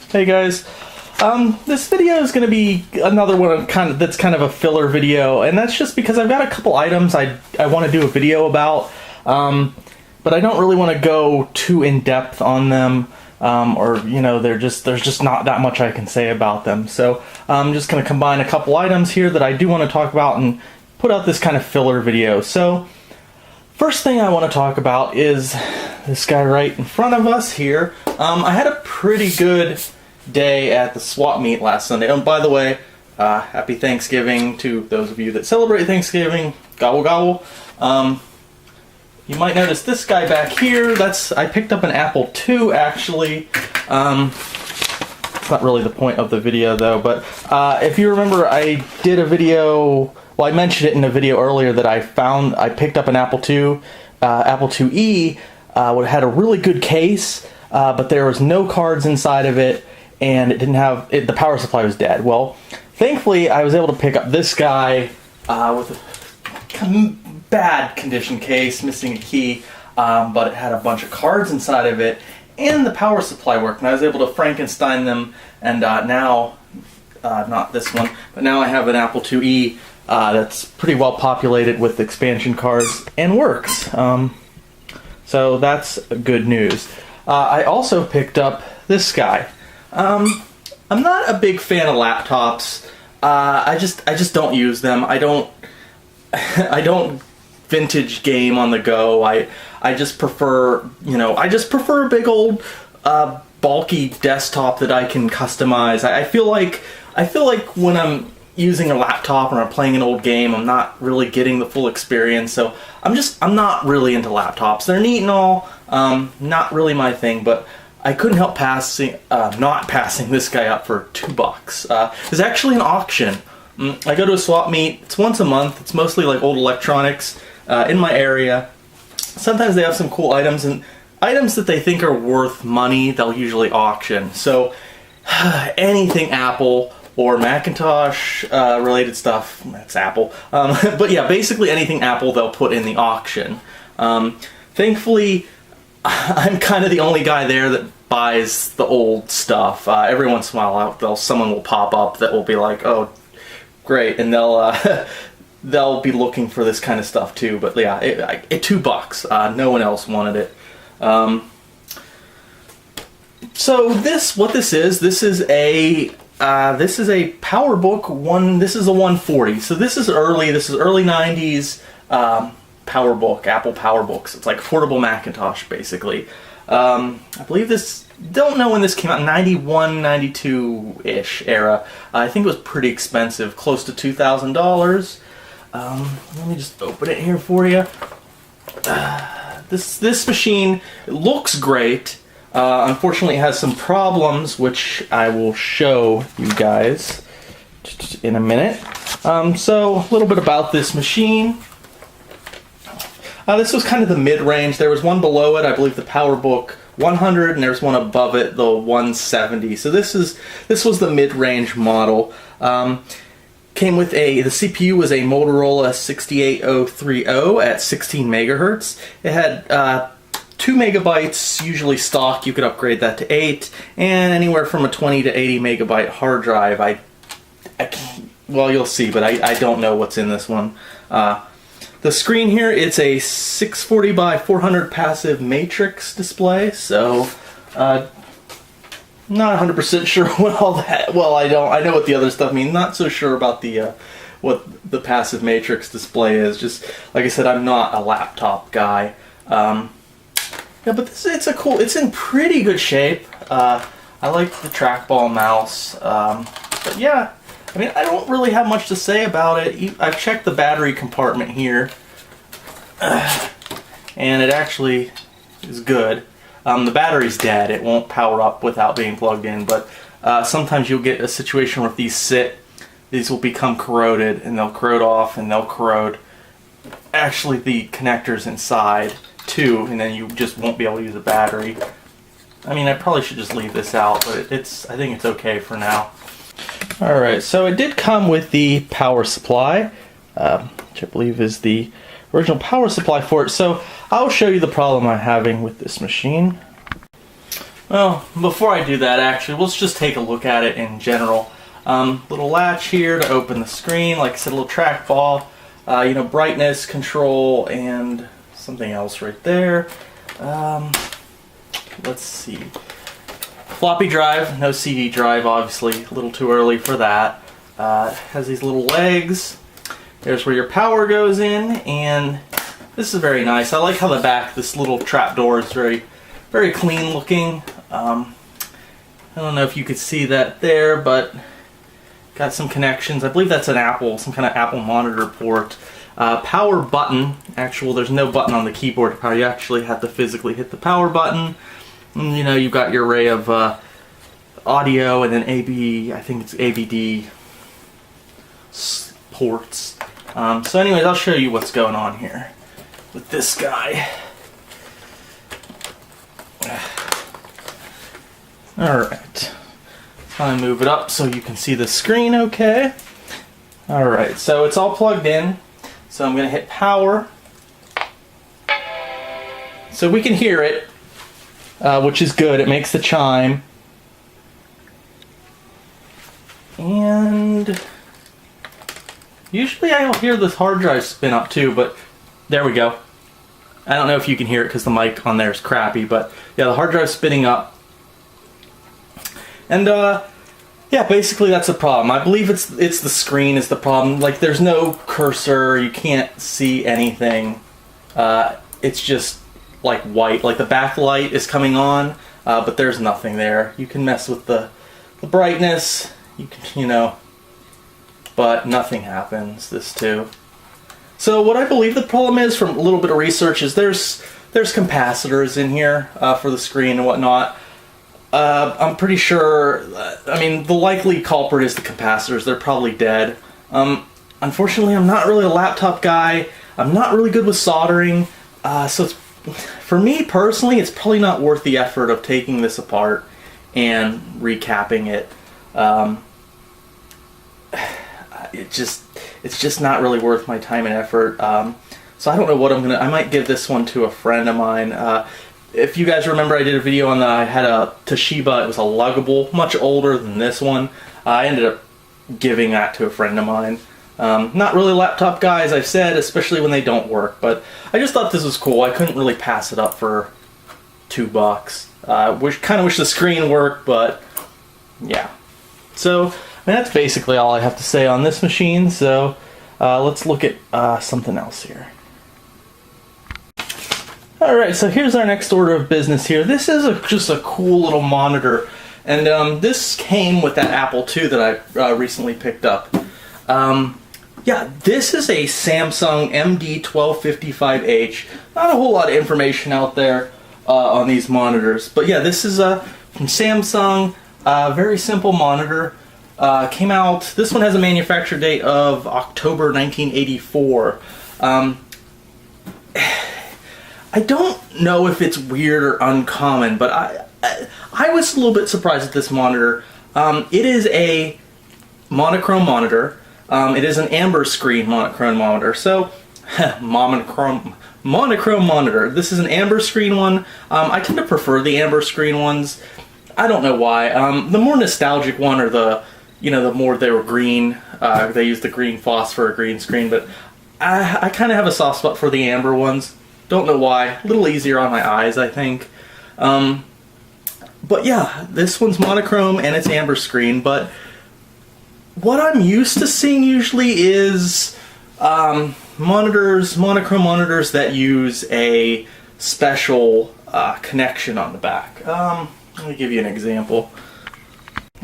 Hey guys, this video is going to be another one that's kind of a filler video, and that's just because I've got a couple items I want to do a video about, but I don't really want to go too in depth on them, or you know, there's just not that much I can say about them. So I'm just going to combine a couple items here that I do want to talk about and put out this kind of filler video. So first thing I want to talk about is this guy right in front of us here. I had a pretty good day at the swap meet last Sunday. And by the way, happy Thanksgiving to those of you that celebrate Thanksgiving. Gobble gobble. You might notice this guy back here. I picked up an Apple II actually. It's not really the point of the video though, but if you remember, I did a video. Well, I mentioned it in a video earlier that I picked up an Apple II, Apple IIe. It had a really good case, but there was no cards inside of it, and it didn't have the power supply was dead. Well, thankfully, I was able to pick up this guy with a bad condition case, missing a key, but it had a bunch of cards inside of it, and the power supply worked, and I was able to Frankenstein them, and now, not this one, but now I have an Apple IIe that's pretty well populated with expansion cards and works. So that's good news. I also picked up this guy. I'm not a big fan of laptops. I just don't use them. I don't vintage game on the go. I just prefer, a big old bulky desktop that I can customize. I feel like when I'm using a laptop or I'm playing an old game, I'm not really getting the full experience. So I'm not really into laptops. They're neat and all, not really my thing, but I couldn't help not passing this guy up for $2. It's actually an auction. I go to a swap meet. It's once a month. It's mostly like old electronics in my area. Sometimes they have some cool items, and items that they think are worth money, they'll usually auction. So anything Apple or Macintosh related stuff, that's Apple. But yeah, basically anything Apple they'll put in the auction. Thankfully, I'm kind of the only guy there that buys the old stuff. Every once in a while, someone will pop up that will be like, "Oh, great," and they'll be looking for this kind of stuff too. But yeah, it $2. No one else wanted it. So what this is a Powerbook one. This is a 140. So this is early 90s Powerbook, Apple Powerbooks. It's like portable Macintosh basically. I believe don't know when this came out, 91, 92-ish era. I think it was pretty expensive, close to $2,000. Let me just open it here for you. This machine looks great. Unfortunately, it has some problems, which I will show you guys in a minute. So, a little bit about this machine. This was kind of the mid-range. There was one below it, I believe the Powerbook 100, and there's one above it, the 170. So this was the mid-range model. Came with the CPU was a Motorola 68030 at 16 megahertz. It had 2 megabytes, usually stock. You could upgrade that to 8, and anywhere from a 20 to 80 megabyte hard drive. Well, you'll see, but I don't know what's in this one. The screen here, it's a 640 by 400 passive matrix display, so not 100% sure what all that. Well, I know what the other stuff means. Not so sure about what the passive matrix display is. Just like I said, I'm not a laptop guy. Yeah, but it's in pretty good shape. I like the trackball mouse. But yeah, I mean, I don't really have much to say about it. I've checked the battery compartment here, and it actually is good. The battery's dead. It won't power up without being plugged in, but sometimes you'll get a situation where if these will become corroded, and they'll corrode off, and they'll corrode actually the connectors inside too, and then you just won't be able to use a battery. I mean, I probably should just leave this out, but I think it's okay for now. Alright, so it did come with the power supply, which I believe is the original power supply for it. So I'll show you the problem I'm having with this machine. Well, before I do that, actually, let's just take a look at it in general. Little latch here to open the screen. Like I said, a little trackball. You know, brightness control and something else right there. Let's see. Floppy drive, no CD drive, obviously. A little too early for that. Has these little legs. There's where your power goes in, and this is very nice. I like how the back, this little trap door is very, very clean looking. I don't know if you could see that there, but got some connections. I believe that's an Apple, some kind of Apple monitor port. Power button. Actual, there's no button on the keyboard to power. You actually have to physically hit the power button. And, you know, you've got your array of audio and then I think it's ABD ports. So anyways, I'll show you what's going on here with this guy. Alright. I'll move it up so you can see the screen okay. Alright, so it's all plugged in. So I'm going to hit power. So we can hear it, which is good. It makes the chime. And usually I'll hear this hard drive spin up too, but there we go. I don't know if you can hear it because the mic on there is crappy, but yeah, the hard drive's spinning up. And yeah, basically that's the problem. I believe it's the screen is the problem. Like, there's no cursor, you can't see anything. It's just like white, like the backlight is coming on, but there's nothing there. You can mess with the brightness, you know, but nothing happens. This too. So what I believe the problem is, from a little bit of research, is there's capacitors in here for the screen and whatnot. I'm pretty sure, I mean, the likely culprit is the capacitors. They're probably dead. Unfortunately, I'm not really a laptop guy. I'm not really good with soldering. So it's, for me personally, it's probably not worth the effort of taking this apart and recapping it. It's just not really worth my time and effort. So I don't know what I might give this one to a friend of mine. If you guys remember, I did a video on I had a Toshiba. It was a luggable, much older than this one. I ended up giving that to a friend of mine. Not really laptop guy, as I've said, especially when they don't work, but I just thought this was cool. I couldn't really pass it up for $2. Kind of wish the screen worked, but yeah. So, I mean, that's basically all I have to say on this machine, so let's look at something else here. Alright, so here's our next order of business here. This is just a cool little monitor, and this came with that Apple II that I recently picked up. Yeah, this is a Samsung MD-1255H. Not a whole lot of information out there on these monitors, but yeah, this is from Samsung. Very simple monitor. Came out, this one has a manufacture date of October 1984. I don't know if it's weird or uncommon, but I was a little bit surprised at this monitor. It is a monochrome monitor. It is an amber screen monochrome monitor. So, monochrome monitor. This is an amber screen one. I tend to prefer the amber screen ones. I don't know why. The more nostalgic one, or the more they were green. They used the green phosphor, green screen, but I kind of have a soft spot for the amber ones. Don't know why. A little easier on my eyes, I think. But yeah, this one's monochrome and it's amber screen, but what I'm used to seeing usually is monochrome monitors that use a special connection on the back. Let me give you an example.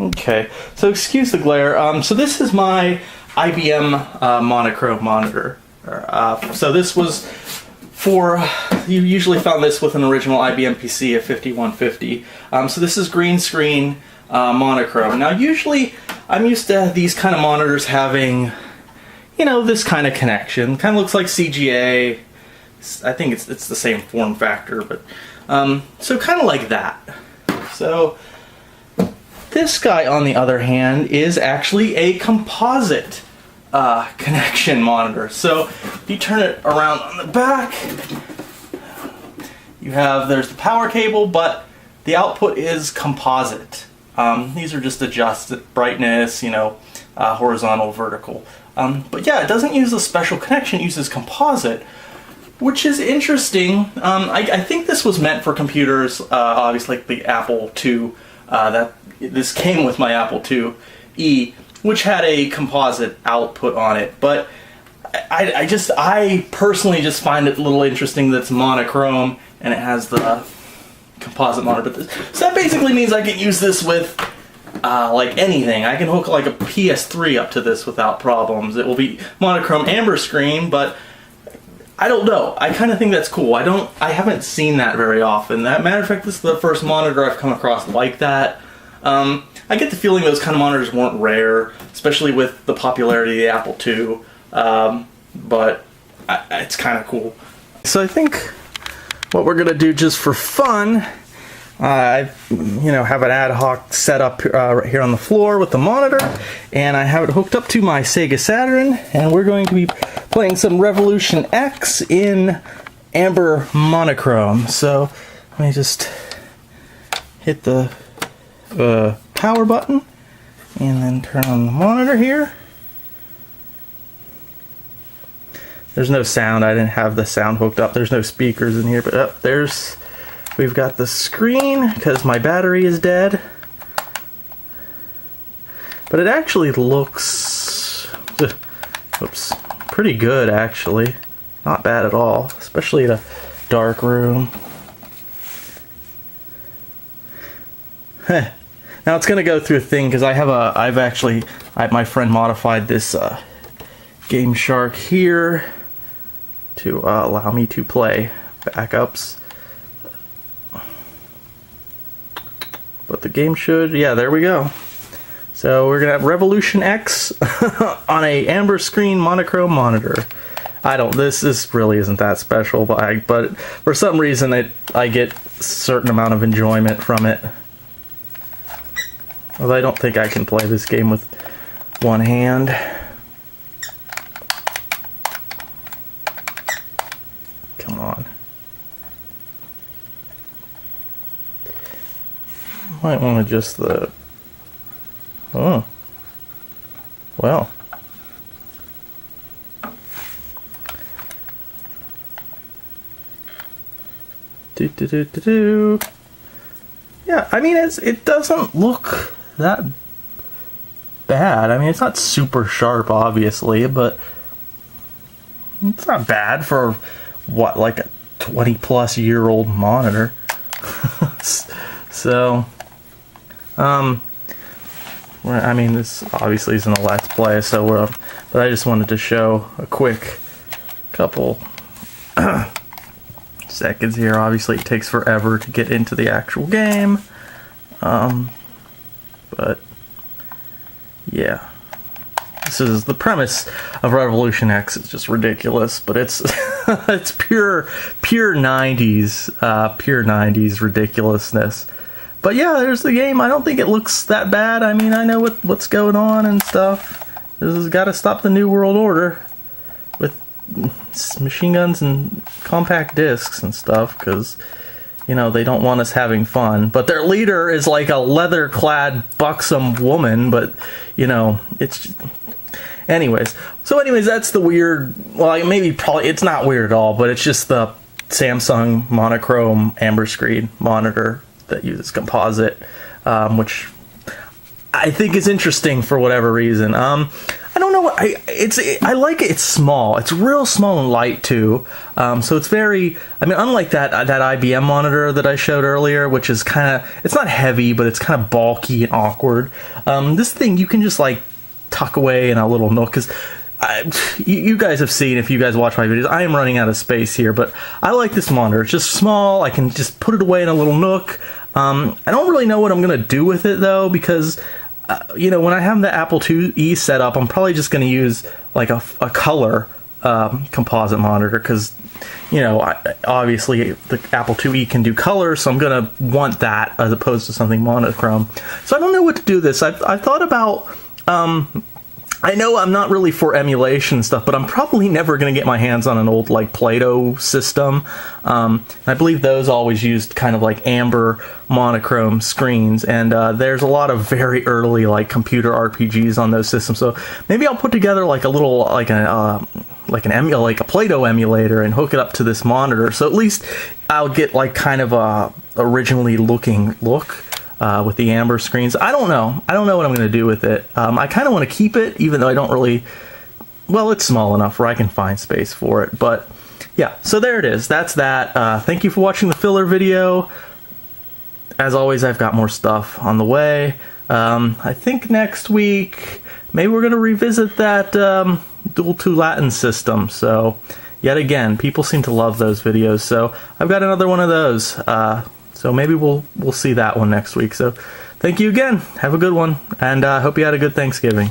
Okay, so excuse the glare. So this is my IBM monochrome monitor. So this was you usually found this with an original IBM PC, a 5150. So this is green screen monochrome. Now usually I'm used to these kind of monitors having, this kind of connection. Kind of looks like CGA. I think it's the same form factor, but so kind of like that. So this guy, on the other hand, is actually a composite connection monitor. So if you turn it around on the back, there's the power cable, but the output is composite. These are just adjusted brightness, you know, horizontal, vertical. But yeah, it doesn't use a special connection, it uses composite, which is interesting. I think this was meant for computers, obviously like the Apple II. This came with my Apple IIe, which had a composite output on it. But I personally just find it a little interesting that it's monochrome and it has the composite monitor. So that basically means I can use this with like anything. I can hook like a PS3 up to this without problems. It will be monochrome amber screen, but I don't know. I kind of think that's cool. I haven't seen that very often. Matter of fact, this is the first monitor I've come across like that. I get the feeling those kind of monitors weren't rare, especially with the popularity of the Apple II. But it's kind of cool. So I think what we're gonna do just for fun, I have an ad hoc setup right here on the floor with the monitor, and I have it hooked up to my Sega Saturn, and we're going to be playing some Revolution X in amber monochrome. So let me just hit the power button and then turn on the monitor here. There's no sound. I didn't have the sound hooked up. There's no speakers in here, but we've got the screen because my battery is dead. But it actually looks pretty good, actually. Not bad at all, especially in a dark room. Now it's gonna go through a thing because my friend modified this Game Shark here to allow me to play backups. But the game should, yeah, there we go. So we're gonna have Revolution X on a amber screen monochrome monitor. This really isn't that special, but for some reason I get a certain amount of enjoyment from it. Although I don't think I can play this game with one hand. Come on. Might want to adjust the... Oh. Well. Yeah, I mean, it doesn't look that bad. I mean, it's not super sharp, obviously, but it's not bad for what, like a 20-plus-year-old monitor. So, I mean, this obviously isn't a Let's Play, so but I just wanted to show a quick couple seconds here. Obviously, it takes forever to get into the actual game, but yeah, this is the premise of Revolution X. It's just ridiculous, but it's it's pure 90s ridiculousness. But yeah, there's the game. I don't think it looks that bad. I mean, I know what's going on and stuff. This has got to stop the New World Order with machine guns and compact discs and stuff, because, you know, they don't want us having fun. But their leader is like a leather-clad, buxom woman, but, you know, it's... Anyways, that's the weird... Well, it's not weird at all, but it's just the Samsung monochrome amber screen monitor that uses composite, which I think is interesting for whatever reason. I don't know. I like it. It's small. It's real small and light too. So it's very. I mean, unlike that IBM monitor that I showed earlier, which is kind of. It's not heavy, but it's kind of bulky and awkward. This thing you can just like tuck away in a little nook, because you guys have seen, if you guys watch my videos, I am running out of space here, but I like this monitor. It's just small. I can just put it away in a little nook. I don't really know what I'm going to do with it, though, because, you know, when I have the Apple IIe set up, I'm probably just going to use, like, a color composite monitor, because, you know, obviously the Apple IIe can do color, so I'm going to want that as opposed to something monochrome. So I don't know what to do with this. I've thought about... I know I'm not really for emulation stuff, but I'm probably never going to get my hands on an old like Play-Doh system. I believe those always used kind of like amber monochrome screens, and there's a lot of very early like computer RPGs on those systems. So maybe I'll put together like a little like a Play-Doh emulator and hook it up to this monitor. So at least I'll get like kind of a originally looking look. With the amber screens. I don't know what I'm going to do with it. I kind of want to keep it, even though I don't really... Well, it's small enough where I can find space for it. But, yeah, so there it is. That's that. Thank you for watching the filler video. As always, I've got more stuff on the way. I think next week, maybe we're going to revisit that dual 2 Latin system. So, yet again, people seem to love those videos. So, I've got another one of those. So maybe we'll see that one next week. So thank you again. Have a good one. And I hope you had a good Thanksgiving.